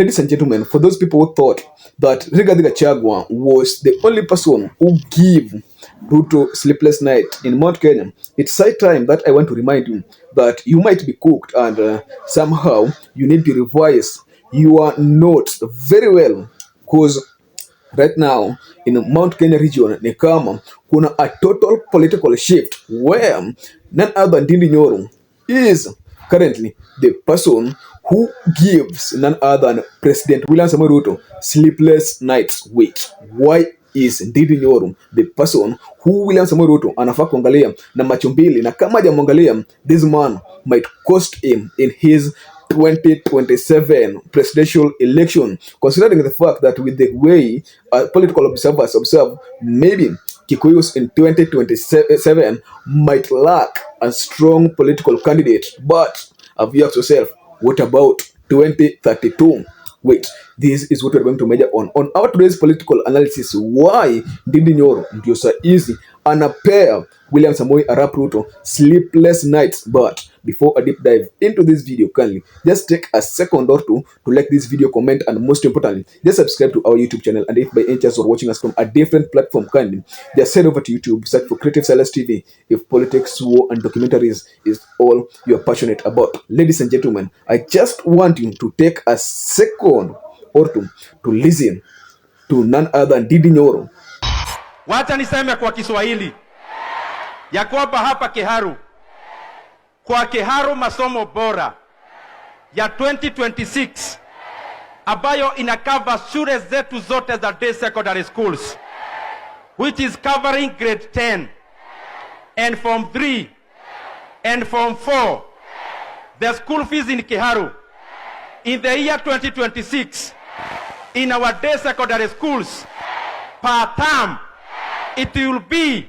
Ladies and gentlemen, for those people who thought that Rigathi Gachagua was the only person who gave Ruto sleepless night in Mt Kenyan, it's high time that I want to remind you that you might be cooked and somehow you need to revise your notes very well, because right now in the Mt Kenya region ni kama kuna a total political shift where none other than Ndindi Nyoro is currently the person who gives none other than President William Samoei Ruto sleepless nights. Wait, why is Ndindi Nyoro the person who William Samoei Ruto anafaa kuangalia na macho mbili, na kama hajamwangalia, this man might cost him in his 2027 presidential election, considering the fact that with the way political observers observe, maybe Kikuyus in 2027 might lack a strong political candidate. But have you asked yourself, what about 2032? Wait, this is what we're going to measure on our today's political analysis. Why Ndindi Nyoro ndio saa hizi anapea William Samoei Arap Ruto sleepless nights. But before I deep dive into this video, kindly just take a second or two to like this video, comment, and most importantly, just subscribe to our YouTube channel. And if by any chance you're watching us from a different platform, kindly just head over to YouTube, search for Creative Silence TV if politics, war, and documentaries is all you're passionate about. Ladies and gentlemen, I just want you to take a second or two to listen to none other than Ndindi Nyoro. Wacha niseme kwa Kiswahili ya kwamba hapa Kiharu, kwa Kiharu masomo bora ya 2026 ambayo inakava shule zetu zote za day secondary schools, which is covering grade 10 and form 3 and form 4. The school fees in Kiharu in the year 2026 in our day secondary schools per term, it will be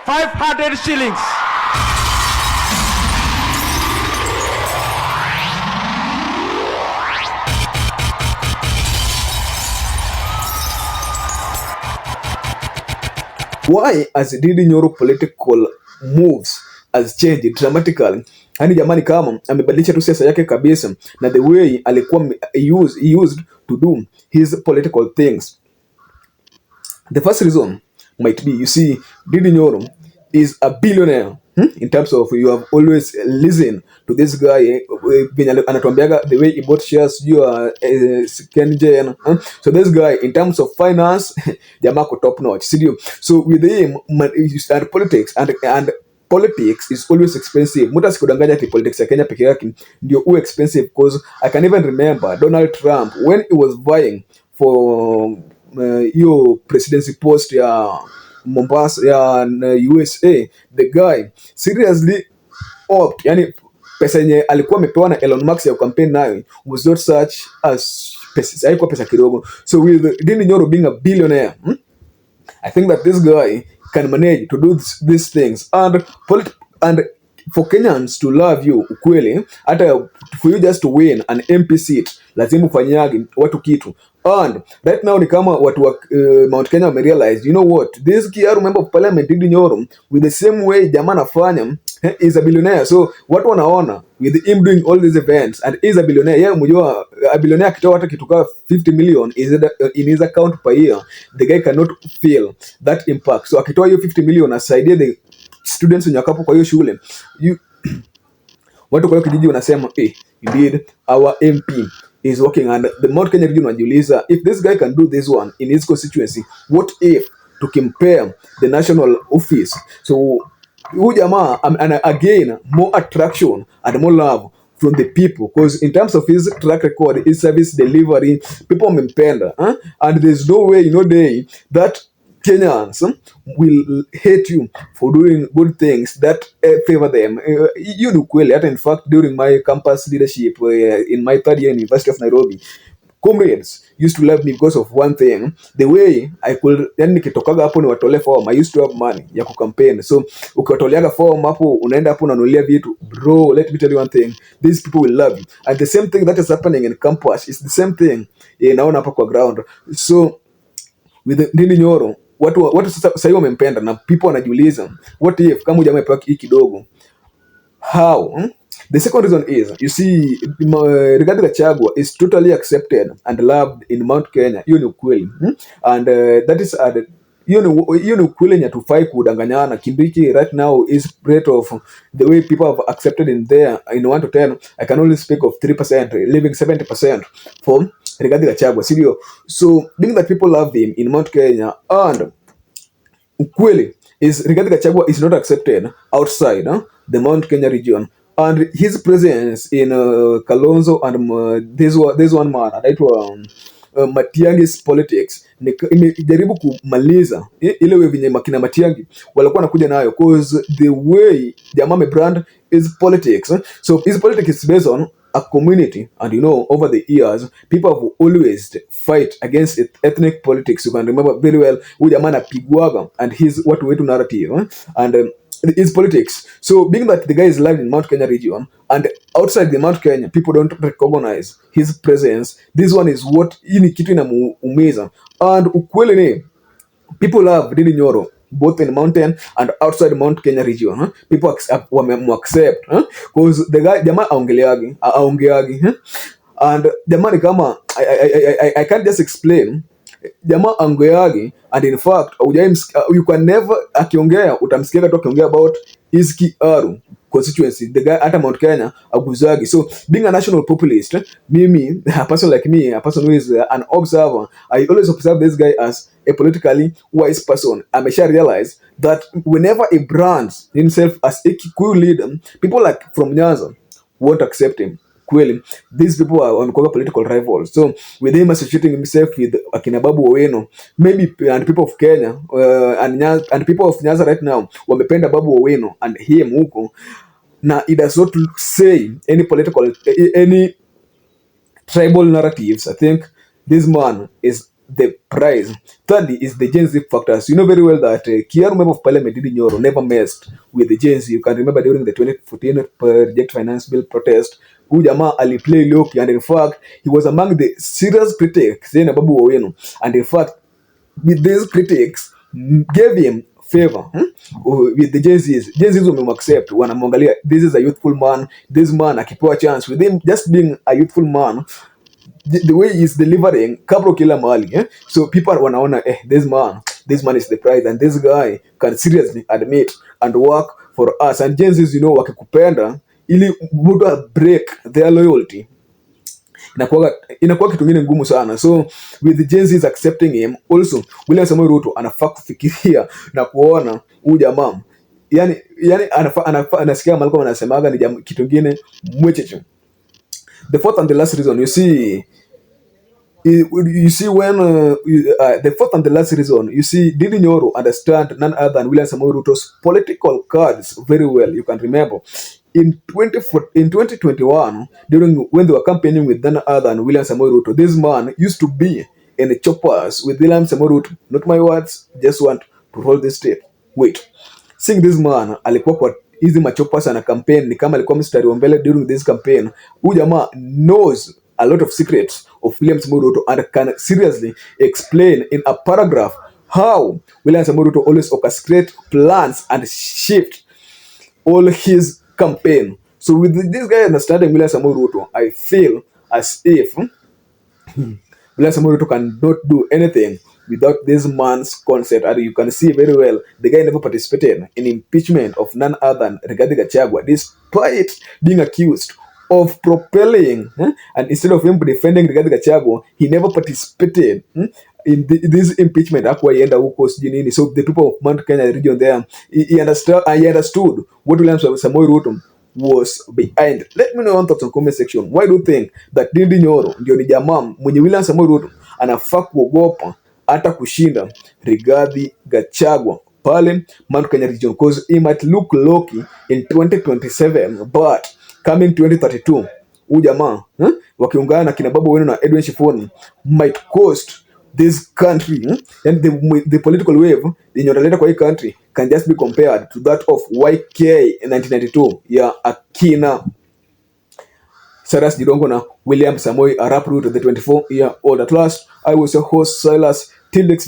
500 shillings. Why has Ndindi Nyoro political moves has changed dramatically? Hani jamani, kama amebadilisha tu siasa yake kabisa na the way alikuwa he used to do his political things. The first reason might be, you see, Ndindi Nyoro is a billionaire. In terms of, you have always listened to this guy anatuambiaga the way he bought shares, you are Kenyan. So this guy in terms of finance jamako top notch. So with him you start politics, and politics is always expensive. Muta sikudanganya ati politics ya Kenya peke yake ndio expensive, because I can even remember Donald Trump when he was vying for your presidency post ya Mombasa ya USA, the guy seriously opt, yani pesa yenye alikuwa amepewa na Elon Musk ya campaign nayo was not such as pesa, haikuwa pesa kidogo. So with Ndindi Nyoro being a billionaire, I think that this guy can manage to do these things, and for Kenyans to love you ukweli, hata for you just to win an MP seat lazima ufanyage watu kitu. And right now ni kama watu wa Mt Kenya wamerealize, you know what, this Kiaru member of parliament Ndindi Nyoro, with the same way jamaa anafanya, is a billionaire. So watu wanaona with him doing all these events and is a billionaire. Yeah, mjua a billionaire akitoa hata kitu kama 50 million is in his account per year, the guy cannot feel that impact. So akitoa hiyo 50 million asaidie the students wenye wakapo kwa hiyo shule, watu kwa hiyo kijiji wanasema indeed our MP is working. And the Mt Kenya region wanajiuliza, if this guy can do this one in his constituency, what if to compare the national office? So huyu jamaa again more attraction and more love from the people, because in terms of his track record, his service delivery, people wamempenda, and there's no way, no day that Kenyans will hate you for doing good things that favor them. You know, kweli, in fact, during my campus leadership in my third year in University of Nairobi, comrades used to love me because of one thing, the way I could, yani nikitokaga hapo ni watole form, I used to have money ya kucampaign. So ukiwatoleaga form hapo unaenda hapo unanunulia vitu, bro, let me tell you one thing, these people will love you. And the same thing that is happening in campus is the same thing naona hapa kwa ground. So with Ndindi Nyoro, watu sasa wamempenda na people wanajiuliza, what if kama jamaa ipewa hii kidogo, how The second reason is, you see, Rigathi Gachagua is totally accepted and loved in Mount Kenya. Hiyo ni ukweli. And that is hiyo ni ukweli yenye hatufai kudanganyana. Kindiki right now is rate of the way people have accepted in there in 1 to 10. I can only speak of 3%, leaving 70% for Rigathi Gachagua. So being that people love him in Mount Kenya, and ukweli is Rigathi Gachagua is not accepted outside the Mount Kenya region, and his presence in Kalonzo and this one man anaitwa Matiangi's politics imejaribu kumaliza ile way venye makina Matiangi walikuwa nakuja nayo, cause the way jamaa brand is politics. So his politics is based on a community, and you know, over the years people have always fight against ethnic politics. You can remember very well huyu jamaa anapigwaga and his watu wetu narrative and his politics. So being that the guy is live in Mount Kenya region, and outside the Mount Kenya people don't recognize his presence, this one is what ini kitu inamuumiza. And ukweli ni people love Ndindi Nyoro both in mountain and outside Mount Kenya region. People accept because the guy jamaa aongeagi and jamani kama I can't just explain jamaa angeagi, and in fact you can never akiongea utamsikia tu akiongea about his Kiaru constituency. The guy at Mount Kenya aguzagi. So being a national populist, a person like me, a person who is an observer, I always observe this guy as a politically wise person. I may realize that whenever he brands himself as a Kikuyu leader, people like from Nyanza won't accept him. Kweli, these people are on political rivals. So with him associating himself with akina Babu Owino, maybe, and people of Kenya and people of Nyanza right now wamependa Babu Owino and him huko, na it does not say any tribal narratives. I think this man is the prize. Thirdly is the Gen Z factors. You know very well that Kiaru member of Parliament Ndindi Nyoro never messed with the Gen Z. You can remember during the 2014 reject finance bill protest, huyu jamaa aliplay low-key, and in fact he was among the serious critics saying Babu Owino, and in fact with these critics gave him favor with the Gen Zs will accept wanamwangalia, this is a youthful man, this man akipewa chance, with him just being a youthful man, the way he's delivering kabro kila mahali so people wanaona this man is the prize, and this guy can seriously admit and work for us. And Gen Zs, you know, wakikupenda ili mtu break their loyalty inakuwa kitu kingine ngumu sana. So with the Gen Zs accepting him, also William Samoei Ruto anafaa kufikiria na kuona huyu jamaa yani anasikia Malcolm anasemaga ni kitu kingine mwecheche. The fourth and the last reason, you see when the fourth and the last reason, you see Ndindi Nyoro understand none other than William Samoei Ruto's political cards very well. You can remember in 2021 during when they were campaigning with none other than William Samoei Ruto, this man used to be in the choppers with William Samoei Ruto. Not my words, just want to hold this tape. Wait, seeing this man alikuwa kwa hizi machopas na campaign ni kama alikuwa mstari wa mbele during this campaign. Huyu jamaa knows a lot of secrets of William Samoei Ruto and can seriously explain in a paragraph how William Samoei Ruto always orchestrate plans and shift all his campaign. So with this guy understanding William Samoei Ruto, I feel as if William Samoei Ruto cannot do anything without this man's consent. And you can see very well the guy never participated in impeachment of none other than Rigathi Gachagua, despite being accused of propelling and instead of him defending Rigathi Gachagua, he never participated in this impeachment. So the people of Mt Kenyan region there, he understood what William Samoei Ruto was behind. Let me know your thoughts on comment section. Why do you think that Ndindi Nyoro ndio ni jamaa mwenye William Samoei Ruto anafaa kuogopa hata kushinda Rigathi Gachagua pale Mt Kenyan region? Because he might look lucky in 2027, but coming 2032 huyu jamaa wakiungana na kina Babu Owino na Edwin Shifoni might cost this country and the political wave inayoleta kwa hii country can just be compared to that of YK in 1992 ya akina Cyrus Jirongo na William Samoei Arap Ruto, the 24-year-old. At last, I was your host Silas. Till next